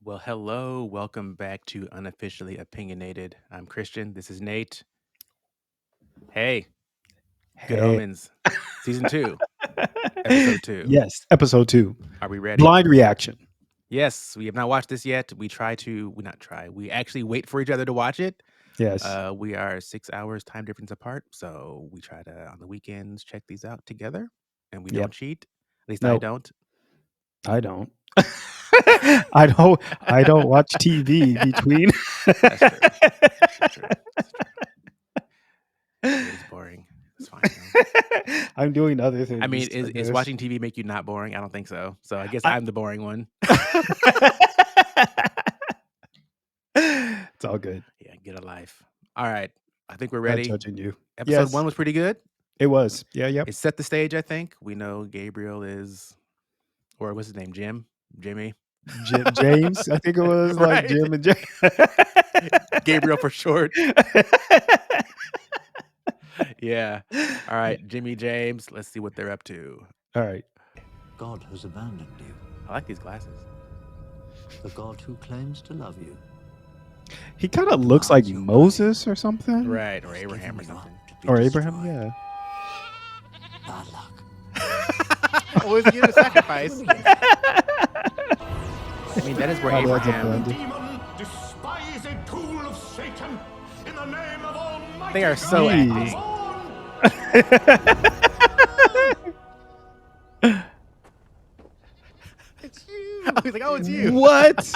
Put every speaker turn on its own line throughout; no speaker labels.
Well, hello. Welcome back to Unofficially Opinionated. I'm Christian. This is Nate. Hey, Good
Hey.
Omens, Season 2, Episode 2.
Yes, episode 2.
Are we ready?
Blind reaction.
Yes, we have not watched this yet. We not try. We actually wait for each other to watch it.
Yes.
We are 6 hours time difference apart. So we try to, on the weekends, check these out together. And we
Yep.
don't cheat. At least I
Nope.
don't.
I don't. I don't watch TV between.
That's true. That's true. It is boring. It's fine, though.
I'm doing other things.
I mean, is
this.
watching TV make you not boring? I don't think so. So I guess
I-
I'm the boring one.
It's all good.
Yeah, get a life. All right. I think we're
Not
ready.
judging you.
Episode
Yes.
1 was pretty good.
It was. Yeah, yep.
It set the stage, I think. We know Gabriel is, or what's his name? Jimmy?
James. I think it was like
Right.
Jim and James.
Gabriel for short. Yeah. All right, Jimmy James. Let's see what they're up to.
All right.
God has abandoned you,
I like these glasses.
the God who claims to love you.
He kind of looks like Moses or something.
Right, or
has
Abraham or
given you
something.
up to be
Or Abraham,
destroyed.
yeah.
Bad luck.
What was he going to sacrifice? I mean, that is where
Oh, that's a
Abraham.
blender.
Demon, despise a tool of Satan in the name of Almighty
They are so
Jeez.
acting.
It's you.
I was like, oh, it's you.
What?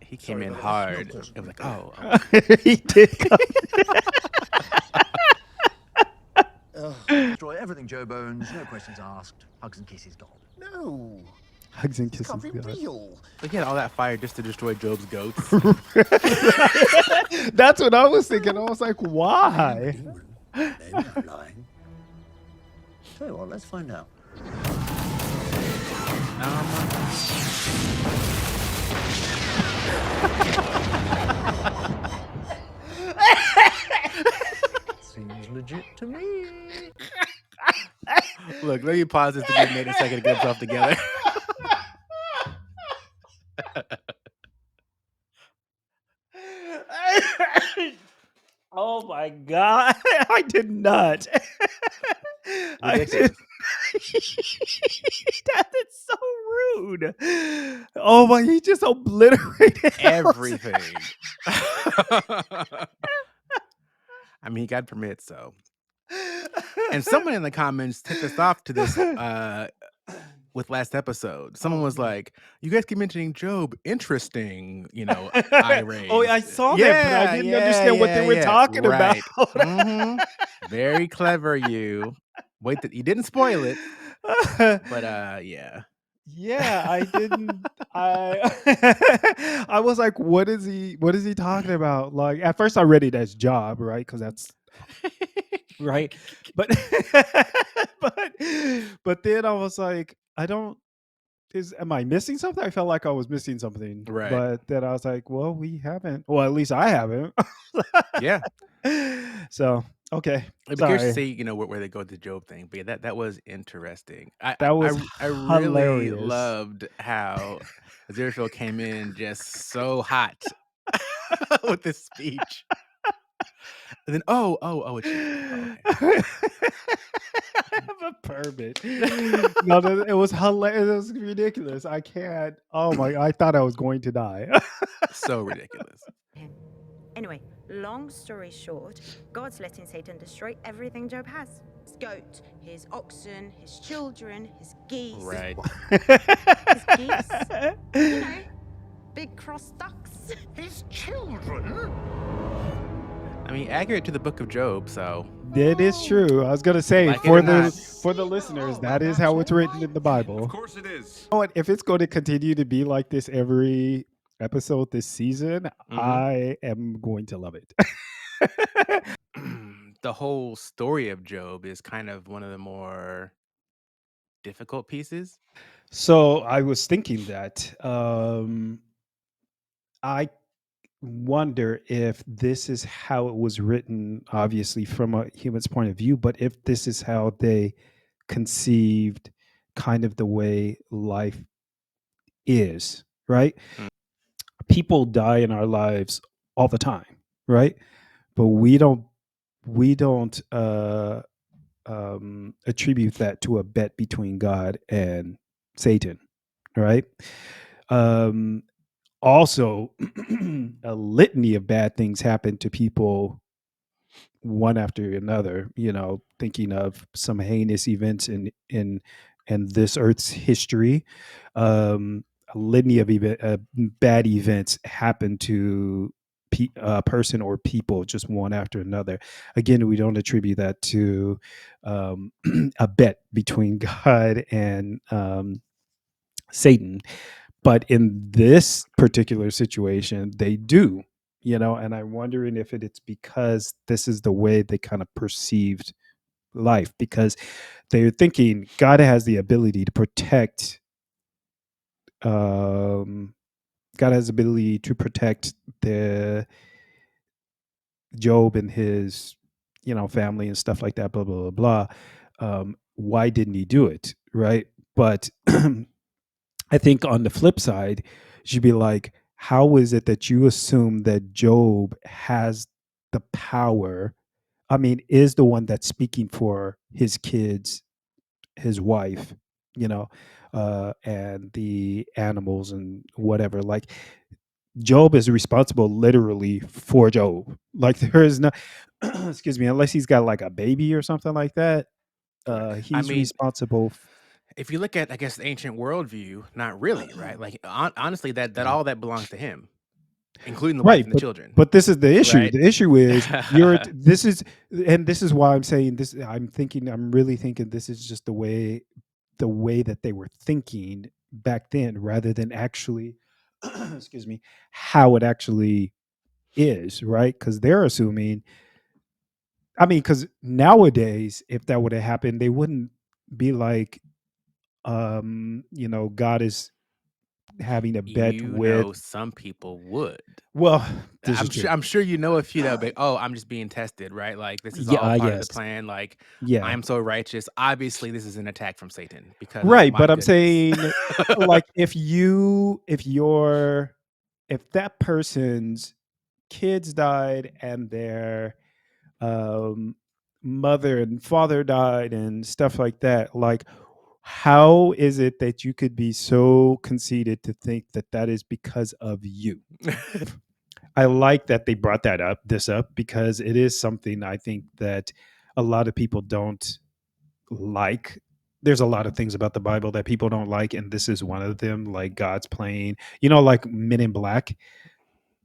He came in
but
hard.
that's
It was like,
no
oh.
He did.
Destroy everything, Joe Bones. No questions asked. Hugs and kisses, God.
No,
Hugs and
this
kisses.
can't be
God.
real.
Look, he had all that fire just to destroy Job's goats.
That's what I was thinking. I was like, why?
Demon. They're not lying. Tell you what, let's find out. Seems legit to me.
Look, let me pause this to give Nate a second to get himself together.
Oh my god! I did not. I did. That is so rude. Oh my! He just obliterated
Everything. I mean, he got permits, so. And someone in the comments tipped us off to this with last episode. Someone was like, you guys keep mentioning Job. Interesting, eye raise.
Oh, I saw that, but I didn't understand what they were talking
right.
about.
Mhm. Very clever, you. Wait, you didn't spoil it, but yeah.
Yeah, I didn't. I was like, what is he talking about? Like, at first I read it as job, right? Because that's right. But but then I was like, am I missing something? I felt like I was missing something.
Right.
But then I was like, well, we haven't. Well, at least I haven't.
Yeah.
So okay.
I'd be curious to
Sorry.
see, where they go with the Job thing. But yeah, that was interesting. I
was
really
hilarious.
loved how Aziraphale came in just so hot with this speech. And then it's you. Oh, okay.
I have a permit. No, it was hilarious. It was ridiculous. I can't. Oh my! I thought I was going to die.
So ridiculous.
Anyway, long story short, God's letting Satan destroy everything Job has. His goat, his oxen, his children, his geese.
Right.
His geese? Big cross ducks.
His children?
I mean, accurate to the book of Job, so.
That is true. I was gonna say
Like it or not.
for the listeners, that is how it's written in the Bible.
Of course it is.
You know what? If it's going to continue to be like this every episode this season, I am going to love it.
The whole story of Job is kind of one of the more difficult pieces.
So I was thinking that I wonder if this is how it was written, obviously from a human's point of view, but if this is how they conceived kind of the way life is. right?
Mm.
People die in our lives all the time, right? But we don't attribute that to a bet between God and Satan, right? Um, Also, a litany of bad things happen to people one after another. Thinking of some heinous events in this Earth's history, a litany of bad events happen to a person or people just one after another. Again, we don't attribute that to a bet between God and Satan, but in this particular situation, they do. And I'm wondering if it's because this is the way they kind of perceived life, because they're thinking God has the ability to protect. Um, God has the ability to protect the Job and his, family and stuff like that. Blah blah blah blah. Why didn't he do it? Right, but I think on the flip side, you should be like, how is it that you assume that Job has the power? I mean, is the one that's speaking for his kids, his wife, and the animals and whatever. Like, Job is responsible literally for Job. Like, there is no, excuse me, unless he's got like a baby or something like that,
Right. I
he's
mean,
responsible.
if you look at, I guess, the ancient worldview, not really, right? Like, honestly, that all that belongs to him, including the wife
Right,
and the
but
children,
this is the issue.
right?
The issue is this is, and this is why I'm saying this. I'm really thinking this is just the way that they were thinking back then, rather than actually, excuse me, how it actually is, right? Because they're assuming. I mean, because nowadays, if that would have happened, they wouldn't be like, God is having a bet with.
Some people would.
Well, this is true.
I'm sure a few that would be, oh, I'm just being tested, right? Like, this is
Yeah,
all part of the
yes,
plan. Like,
yeah.
I'm so righteous. Obviously, this is an attack from Satan because, oh
Right,
my
but I'm
goodness.
saying, like, if that person's kids died and their um mother and father died and stuff like that, like, how is it that you could be so conceited to think that that is because of you? I like that they brought this up, because it is something I think that a lot of people don't like. There's a lot of things about the Bible that people don't like, and this is one of them. Like, God's playing, like Men in Black.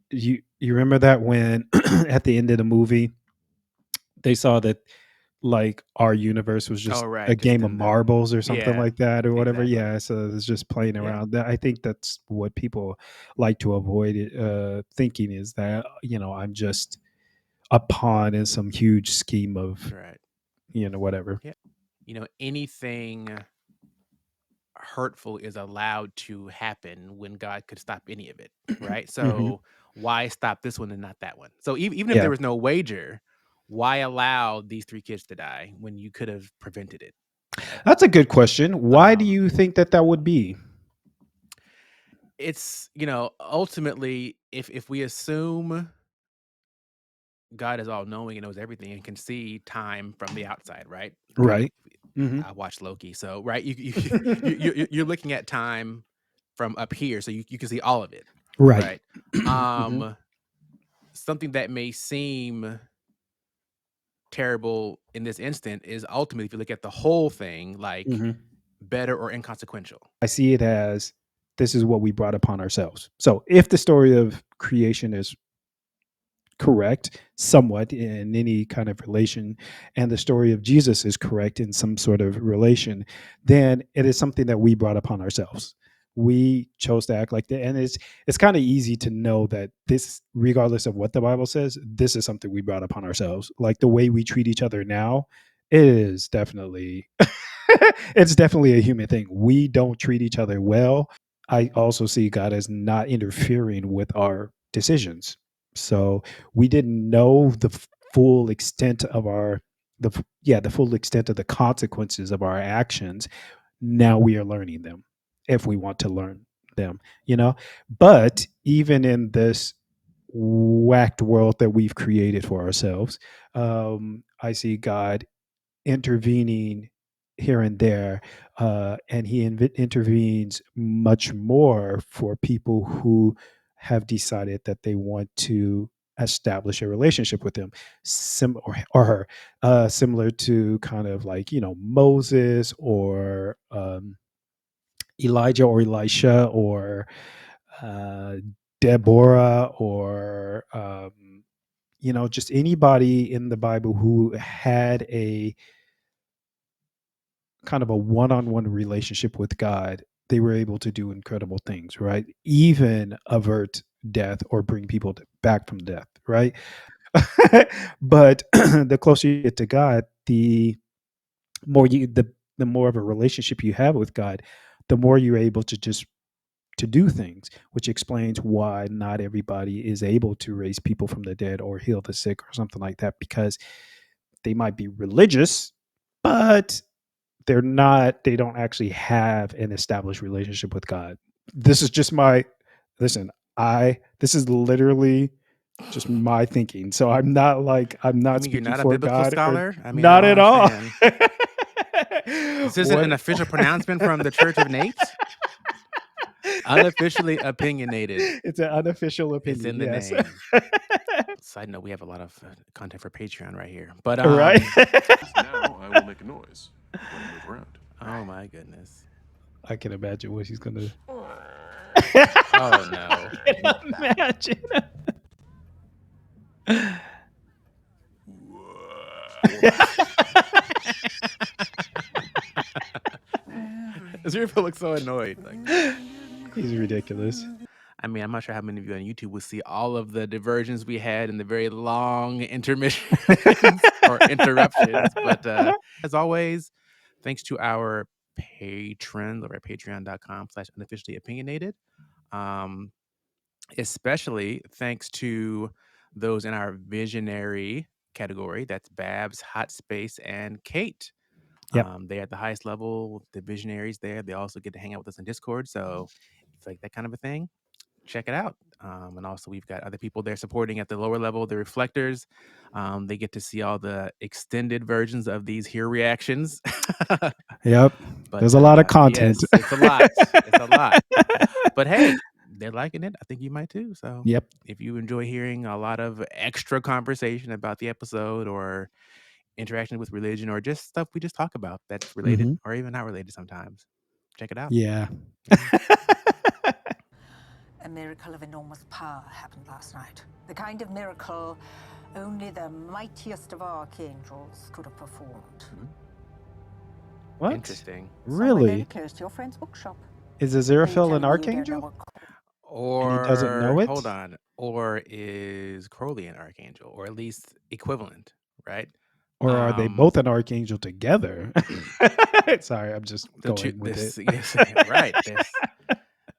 You remember that when at the end of the movie they saw that, like, our universe was
Oh,
just a
right. Just
game of
in the,
marbles or something
yeah,
like that, or whatever.
exactly.
Yeah, so it's just playing
Yeah.
around. I think that's what people like to avoid thinking, is that I'm just a pawn in some huge scheme of
Right.
whatever.
Yeah. Anything hurtful is allowed to happen when God could stop any of it, right?
Hmm.
So why stop this one and not that one? So even if
Yeah,
there was no wager, why allow these three kids to die when you could have prevented it, right?
that's a good question. Why do
Um,
you think that would be?
it's ultimately, if we assume God is all knowing and knows everything and can see time from the outside, right? Kind of.
Right. Hmm.
I watched Loki, so right, you're looking at time from up here, so you can see all of it,
Right.
right?
Hmm.
Um, something that may seem terrible in this instant is ultimately, if you look at the whole thing, like,
Hmm.
better or inconsequential.
I see it as, this is what we brought upon ourselves. So if the story of creation is correct somewhat in any kind of relation, and the story of Jesus is correct in some sort of relation, then it is something that we brought upon ourselves. We chose to act like that, and it's kind of easy to know that this, regardless of what the Bible says, this is something we brought upon ourselves. Like, the way we treat each other now is definitely it's definitely a human thing. We don't treat each other well. I also see God as not interfering with our decisions. So we didn't know the full extent of the full extent of the consequences of our actions. Now we are learning them, if we want to learn them, But even in this whacked world that we've created for ourselves, I see God intervening here and there, and he intervenes much more for people who have decided that they want to establish a relationship with him, or her, similar to kind of like Moses or Elijah or Elisha or uh, Deborah or just anybody in the Bible who had a kind of a one-on-one relationship with God. They were able to do incredible things, right? Even avert death or bring people back from death, right? But the closer you get to God, the more the more of a relationship you have with God, the more you're able to do things, which explains why not everybody is able to raise people from the dead or heal the sick or something like that, because they might be religious, but they don't actually have an established relationship with God. This is just this is literally just my thinking. So I'm
You
not
mean you're
speaking
not a
for
biblical
God or
scholar? I mean, I
not
don't
at all.
understand. This isn't an
What?
official pronouncement from the Church of Nate? Unofficially opinionated.
It's an unofficial
It's
opinion.
in the
Yes.
name. Side note, we have a lot of content for Patreon right here. But
Right.
Now I will make a noise when I move around.
oh my goodness.
I can imagine what he's gonna.
Oh no.
Imagine.
Zero looks so annoyed. Like,
He's ridiculous.
I mean, I'm not sure how many of you on YouTube will see all of the diversions we had and the very long intermissions or interruptions. But as always, thanks to our patrons over at patreon.com/unofficially opinionated. Especially thanks to those in our visionary category. That's Babs, Hot Space, and Kate.
Yep.
They're at the highest level, the visionaries there. They also get to hang out with us on Discord. So if you like that kind of a thing, check it out. And also we've got other people there supporting at the lower level, the reflectors. They get to see all the extended versions of these here reactions.
Yep.
But
There's a lot of content.
yes, it's a lot. It's a lot. But hey, they're liking it. I think you might too. So
Yep.
if you enjoy hearing a lot of extra conversation about the episode or interaction with religion or just stuff we just talk about that's related or even not related sometimes, check it out.
Yeah.
A miracle of enormous power happened last night. The kind of miracle only the mightiest of archangels could have performed.
What?
Interesting.
Somewhere very
Really?
close to your friend's bookshop.
Is
Are you
Aziraphale an
telling me you don't know
archangel?
what
Or
And he doesn't know it?
hold on. Or is Crowley an archangel? Or at least equivalent, right?
Or are they both an archangel together? Sorry, I'm just going with it.
Yes, right. This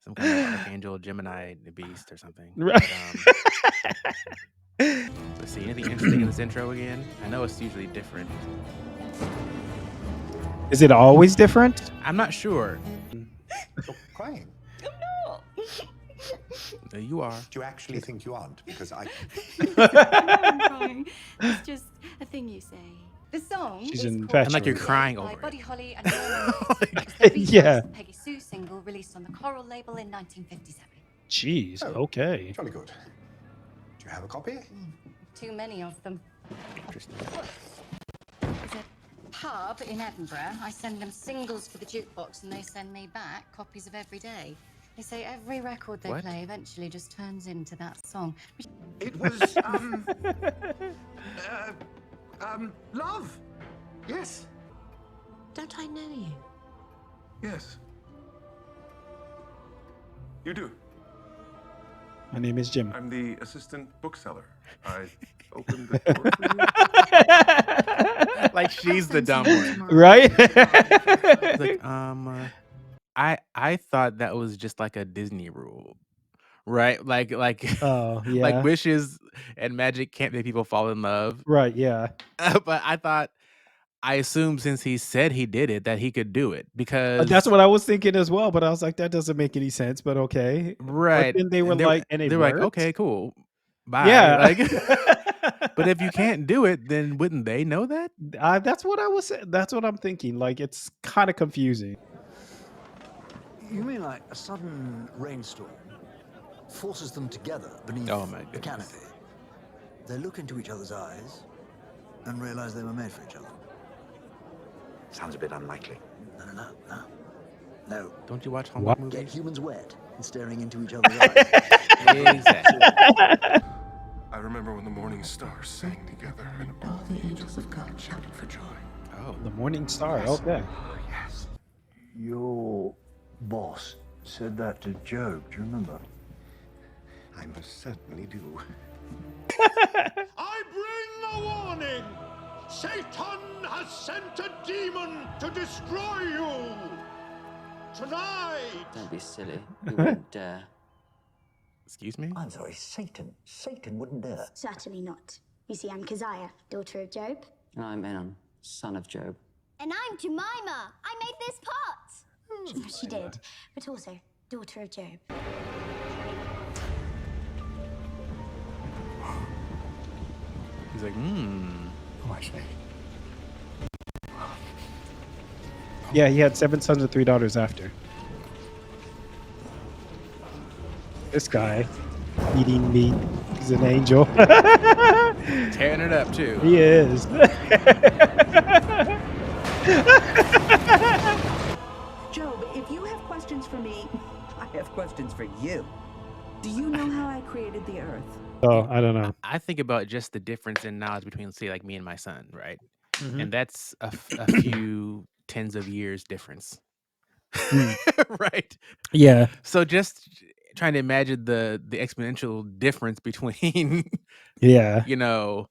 some kind of archangel, Gemini, the beast, or something.
Right.
Let's see. Anything interesting in this intro again? I know it's usually different.
Is it always different?
I'm not sure.
You're crying.
You are.
Do you actually think you aren't? Because I.
I'm crying. It's just a thing you say. The song
She's
is
infatuated.
And like you're
called
crying
by
over
Buddy
it.
Holly and Norman Bates. It's the Beatles'
Yeah.
Peggy Sue single released on the Coral label in 1957.
Jeez.
Oh.
Okay.
Jolly good. Do you have a copy?
Too many of them.
Interesting.
There's a pub in Edinburgh. I send them singles for the jukebox and they send me back copies of every day. They say every record they
What?
play eventually just turns into that song.
It was, love. Yes.
Don't I know you?
Yes. You do.
My name is Jim.
I'm the assistant bookseller. I opened the door for you.
Like she's the dumb one.
Right?
Like, I thought that was just like a Disney rule, right? Like
Oh, yeah.
like wishes and magic can't make people fall in love.
Right, yeah.
But I thought I assume since he said he did it, that he could do it
That's
because
what I was thinking as well, but I was like, that doesn't make any sense, but okay. But
right,
then they were
and
like, and it
they're like,
worked?
okay, cool, bye.
Yeah.
Like, but if you can't do it, then wouldn't they know that?
That's what I was saying. That's what I'm thinking. Like, it's kind of confusing.
You mean like a sudden rainstorm forces them together beneath
Oh my
the
goodness.
canopy? They look into each other's eyes and realize they were made for each other.
Sounds a bit unlikely.
No.
Don't you watch
What?
Hallmark
Get
movies?
humans wet and staring into each other's eyes.
Exactly.
I remember when the morning stars sang together and all the angels of God shouted for joy.
Oh,
The Morning Star. Okay.
Oh, yes.
Your boss said that to Job, do you remember?
I most certainly do. I bring a warning! Satan has sent a demon to destroy you! Tonight!
Don't be silly. You wouldn't dare.
excuse me.
I'm sorry, Satan. Satan wouldn't dare.
Certainly not. You see, I'm Keziah, daughter of Job.
And I'm Enon, son of Job.
And I'm Jemima. I made this pot. She did, but also daughter of Job.
He's like,
Oh, I see.
Yeah, he had 7 sons and 3 daughters after. This guy eating meat. He's an angel.
tearing it up too.
He is.
Job, if you have questions for me, I have questions for you. Do you know how I created the earth?
Oh, I don't know.
I think about just the difference in knowledge between, say, like me and my son, right?
Mhm.
And that's a few tens of years difference, right?
Yeah.
So just trying to imagine the exponential difference between,
Yeah.
you know,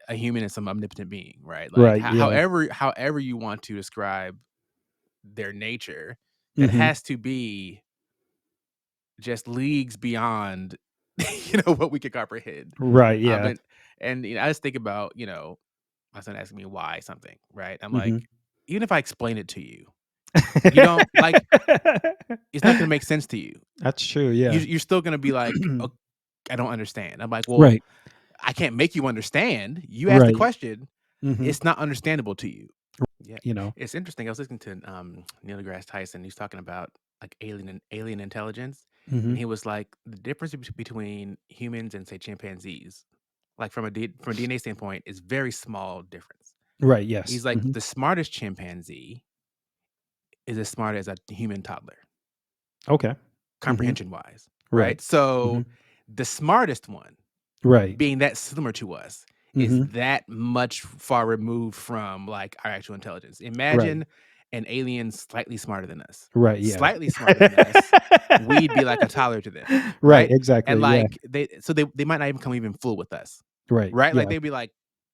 a human and some omnipotent being, right? Like
Right. Yeah.
however you want to describe their nature, that
Mhm.
has to be just leagues beyond, what we could comprehend.
Right. Yeah.
And I just think about, my son asking me why something, right? I'm like,
Mhm.
even if I explain it to you, you don't like, it's not going to make sense to you.
That's true. Yeah.
You're still going to be like, oh, I don't understand. I'm like, well,
Right.
I can't make you understand. You asked the
Right.
question.
Mhm.
It's not understandable to you. Yeah.
You know.
It's interesting. I was listening to Neil deGrasse Tyson. He's talking about like alien intelligence. And
Mhm.
he was like, the difference between humans and say chimpanzees, like from a DNA standpoint, is very small difference.
Right. Yes.
He's like,
Mhm.
the smartest chimpanzee is as smart as a human toddler,
Okay. Mhm.
comprehension wise,
Right.
right? So
Mhm.
the smartest one,
Right.
being that similar to us, is
Mhm.
that much far removed from like our actual intelligence.
Right.
Imagine an alien slightly smarter than us.
Right. Yeah.
Slightly smarter than us, we'd be like a toddler to them,
Right.
right?
Exactly.
And
Yeah.
like they might not even come even fool with us,
Right.
right? Like
Yeah.
they'd be like,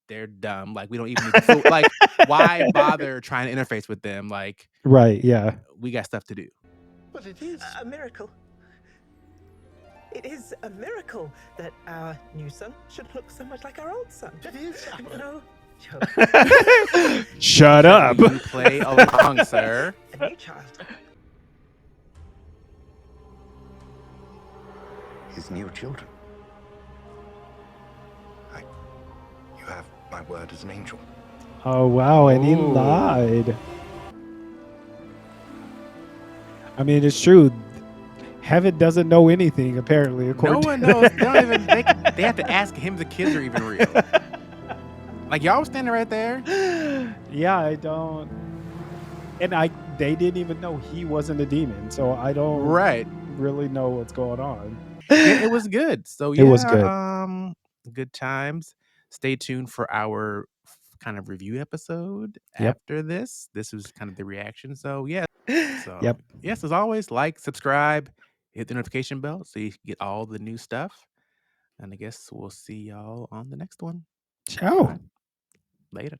they're dumb. Like we don't even need to fool. Like why bother trying to interface with them? Like
Right. Yeah.
we got stuff to do.
But it is a miracle. It is a miracle that our new son should look so much like our old son.
It is.
No, Job,
Shut up.
You play along, sir.
a new child.
His new children. You have my word as an angel.
Oh wow, and he
Ooh.
lied. I mean, it's true. Heaven doesn't know anything, apparently.
No
According
one
to
knows. They don't even. They have to ask him. The kids are even real. Like y'all was standing right there.
Yeah, I don't. And they didn't even know he wasn't a demon, so I don't
Right.
really know what's going on.
It was good. So
It was good.
good times. Stay tuned for our kind of review episode
Yep.
after this. This was kind of the reaction. So yeah. So
Yep.
yes, as always, like, subscribe, hit the notification bell so you can get all the new stuff. And I guess we'll see y'all on the next one.
Ciao.
Later.